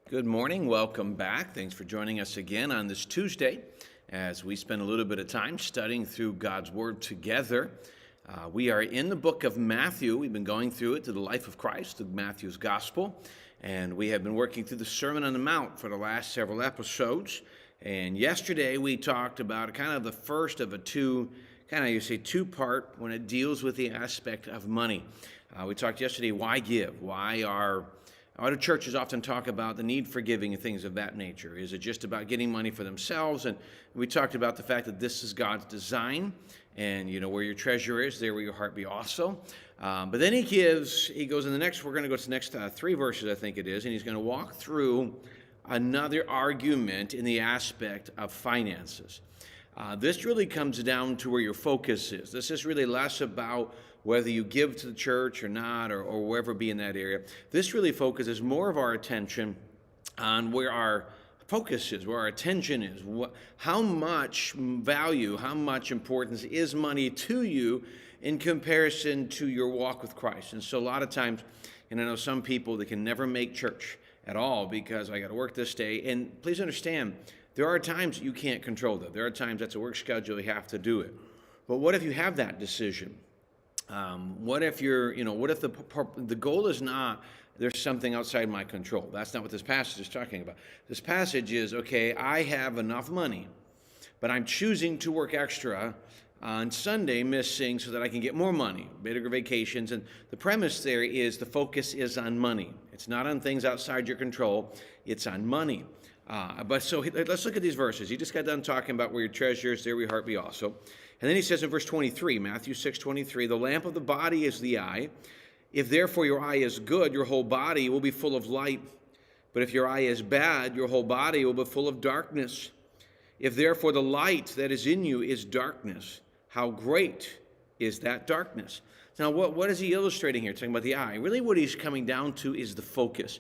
Good morning. Welcome back. Thanks for joining us again on this Tuesday as we spend a little bit of time studying through God's Word together. We are in the book of Matthew. We've been going through it, through the life of Christ, through Matthew's Gospel, and we have been working through the Sermon on the Mount for the last several episodes. And yesterday we talked about kind of the first of a two-part when it deals with the aspect of money. We talked yesterday, why give? Why do churches often talk about the need for giving and things of that nature? Is it just about getting money for themselves? And we talked about the fact that this is God's design, and where your treasure is, there will your heart be also. But then he goes in the next, we're going to go to the next three verses, I think it is, and he's going to walk through another argument in the aspect of finances. This really comes down to where your focus is. This is really less about whether you give to the church or not, or wherever be in that area. This really focuses more of our attention on where our focus is, where our attention is. How much value, how much importance is money to you in comparison to your walk with Christ? And so a lot of times, and I know some people that can never make church at all because I got to work this day. And please understand, there are times you can't control that. There are times that's a work schedule, you have to do it. But what if you have that decision? What if the goal is not, there's something outside my control? That's not what this passage is talking about. This passage is, okay, I have enough money, but I'm choosing to work extra on Sunday missing so that I can get more money, bigger vacations. And the premise there is the focus is on money. It's not on things outside your control. It's on money. Let's look at these verses. He just got done talking about where your treasure is, there will your heart be also. And then he says in verse 23, Matthew 6:23, the lamp of the body is the eye. If therefore your eye is good, your whole body will be full of light. But if your eye is bad, your whole body will be full of darkness. If therefore the light that is in you is darkness, how great is that darkness? Now, what is he illustrating here? Talking about the eye. Really what he's coming down to is the focus.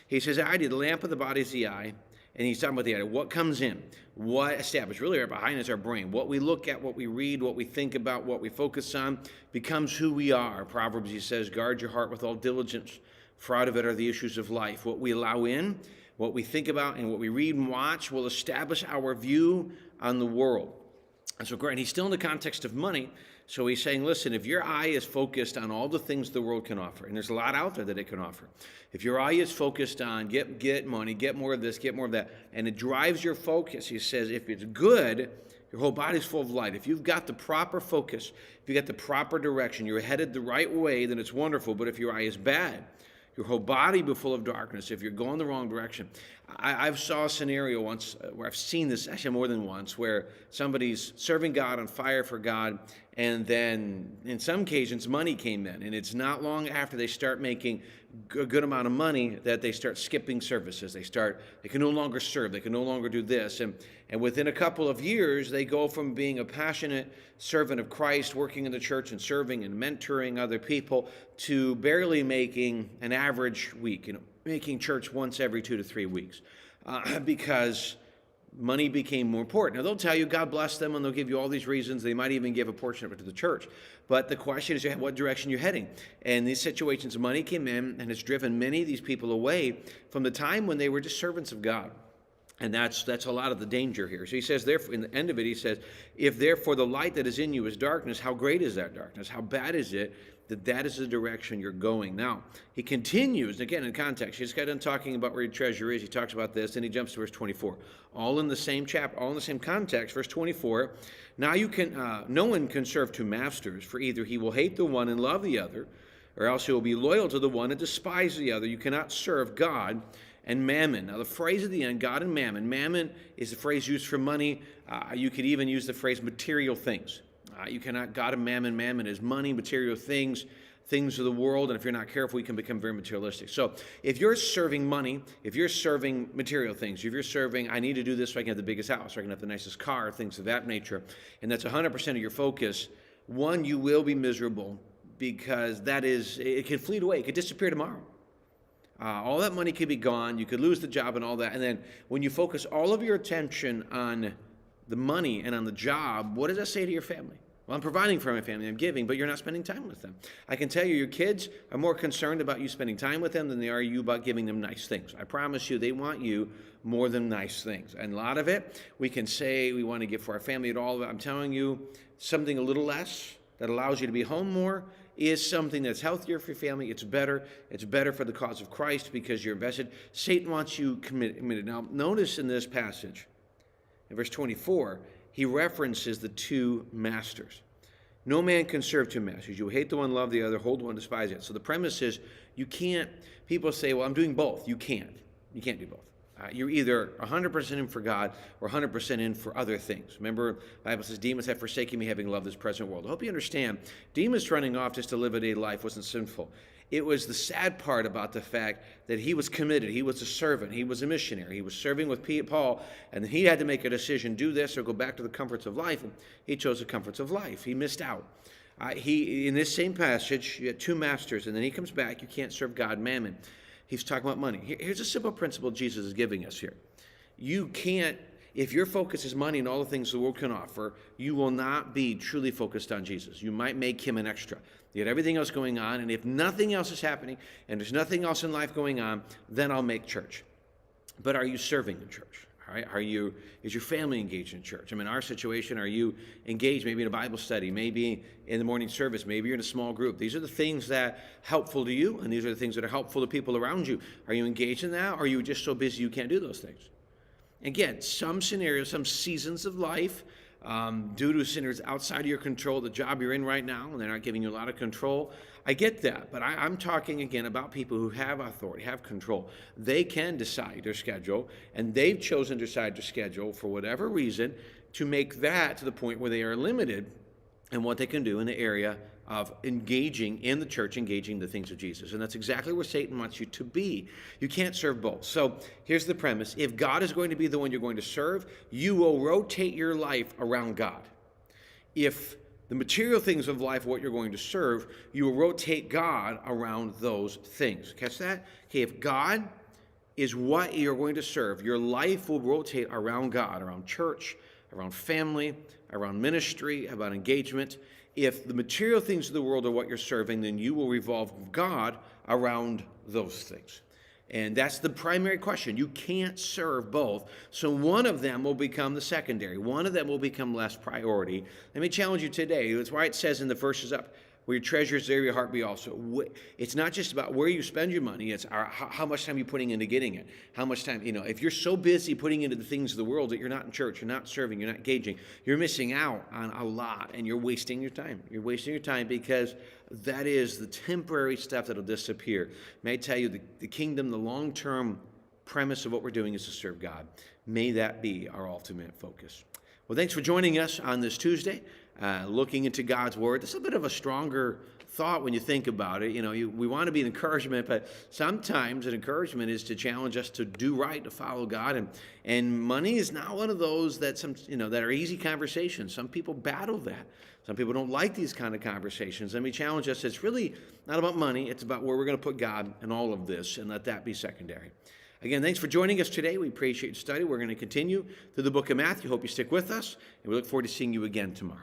He says, the lamp of the body is the eye. And he's talking about the eye. What comes in? What established? Really, right behind us, our brain. What we look at, what we read, what we think about, what we focus on becomes who we are. Proverbs, he says, guard your heart with all diligence, for out of it are the issues of life. What we allow in, what we think about, and what we read and watch will establish our view on the world. And so, great. He's still in the context of money. So he's saying, listen, if your eye is focused on all the things the world can offer, and there's a lot out there that it can offer. If your eye is focused on get money, get more of this, get more of that, and it drives your focus, he says, if it's good, your whole body's full of light. If you've got the proper focus, if you got the proper direction, you're headed the right way, then it's wonderful. But if your eye is bad, your whole body will be full of darkness if you're going the wrong direction. I've saw a scenario once where I've seen this actually more than once, where somebody's serving God, on fire for God, and then in some occasions money came in, and it's not long after they start making a good amount of money that they start skipping services. They can no longer serve, they can no longer do this, and within a couple of years they go from being a passionate servant of Christ, working in the church and serving and mentoring other people, to barely making an average week, making church once every 2 to 3 weeks, because money became more important. Now, they'll tell you God bless them, and they'll give you all these reasons. They might even give a portion of it to the church. But the question is what direction you're heading. And these situations, money came in and has driven many of these people away from the time when they were just servants of God. And that's a lot of the danger here. So he says, therefore, in the end of it, he says, if therefore the light that is in you is darkness, how great is that darkness? How bad is it that is the direction you're going? Now, he continues, again, in context. He just got done talking about where your treasure is. He talks about this, and he jumps to verse 24. All in the same chapter, all in the same context. Verse 24, now no one can serve two masters, for either he will hate the one and love the other, or else he will be loyal to the one and despise the other. You cannot serve God and mammon. Now, the phrase at the end, God and mammon. Mammon is the phrase used for money. You could even use the phrase material things. You cannot, God and mammon. Mammon is money, material things of the world, and if you're not careful, you can become very materialistic. So if you're serving money, if you're serving material things, if you're serving, I need to do this so I can have the biggest house, so I can have the nicest car, things of that nature, and that's 100% of your focus, one, you will be miserable, because it can flee away. It could disappear tomorrow. All that money could be gone. You could lose the job and all that. And then when you focus all of your attention on the money and on the job, what does that say to your family? Well, I'm providing for my family, I'm giving, but you're not spending time with them. I can tell you your kids are more concerned about you spending time with them than they are you about giving them nice things. I promise you, they want you more than nice things. And a lot of it, we can say we want to give for our family and all of it. I'm telling you, something a little less that allows you to be home more is something that's healthier for your family. It's better. It's better for the cause of Christ because you're invested. Satan wants you committed. Now, notice in this passage, in verse 24, he references the two masters. No man can serve two masters. You hate the one, love the other, hold the one, despise it. So the premise is you can't, people say, well, I'm doing both. You can't. You can't do both. You're either 100% in for God or 100% in for other things. Remember, the Bible says, Demas have forsaken me, having loved this present world. I hope you understand, Demas running off just to live a day life wasn't sinful. It was the sad part about the fact that he was committed. He was a servant. He was a missionary. He was serving with Paul, and he had to make a decision, do this or go back to the comforts of life. And he chose the comforts of life. He missed out. In this same passage, you had two masters, and then he comes back. You can't serve God and mammon. He's talking about money. Here's a simple principle Jesus is giving us here. You can't, if your focus is money and all the things the world can offer, you will not be truly focused on Jesus. You might make him an extra. You got everything else going on, and if nothing else is happening and there's nothing else in life going on, then I'll make church. But are you serving in church? All right? Is your family engaged in church? I mean, our situation, are you engaged maybe in a Bible study, maybe in the morning service, maybe you're in a small group? These are the things that are helpful to you, and these are the things that are helpful to people around you. Are you engaged in that, or are you just so busy you can't do those things? Again, some scenarios, some seasons of life, due to sinners outside of your control, the job you're in right now, and they're not giving you a lot of control. I get that, but I'm talking again about people who have authority, have control. They can decide their schedule, and they've chosen to decide their schedule for whatever reason to make that to the point where they are limited in what they can do in the area of engaging in the church, engaging the things of Jesus. And that's exactly where Satan wants you to be. You can't serve both. So here's the premise. If God is going to be the one you're going to serve, you will rotate your life around God. If the material things of life are what you're going to serve, you will rotate God around those things. Catch that? Okay, if God is what you're going to serve, your life will rotate around God, around church, around family, around ministry, about engagement. If the material things of the world are what you're serving, then you will revolve God around those things. And that's the primary question. You can't serve both. So one of them will become the secondary. One of them will become less priority. Let me challenge you today. That's why it says in the verses up, where your treasure is, there your heart be also. It's not just about where you spend your money. It's how much time you're putting into getting it. How much time, if you're so busy putting into the things of the world that you're not in church, you're not serving, you're not engaging, you're missing out on a lot, and you're wasting your time. You're wasting your time because that is the temporary stuff that'll disappear. May I tell you, the kingdom, the long-term premise of what we're doing is to serve God. May that be our ultimate focus. Well, thanks for joining us on this Tuesday. Looking into God's Word. This is a bit of a stronger thought when you think about it. We want to be an encouragement, but sometimes an encouragement is to challenge us to do right, to follow God. And money is not one of those that that are easy conversations. Some people battle that. Some people don't like these kind of conversations. Let me challenge us. It's really not about money. It's about where we're going to put God in all of this, and let that be secondary. Again, thanks for joining us today. We appreciate your study. We're going to continue through the book of Matthew. Hope you stick with us, and we look forward to seeing you again tomorrow.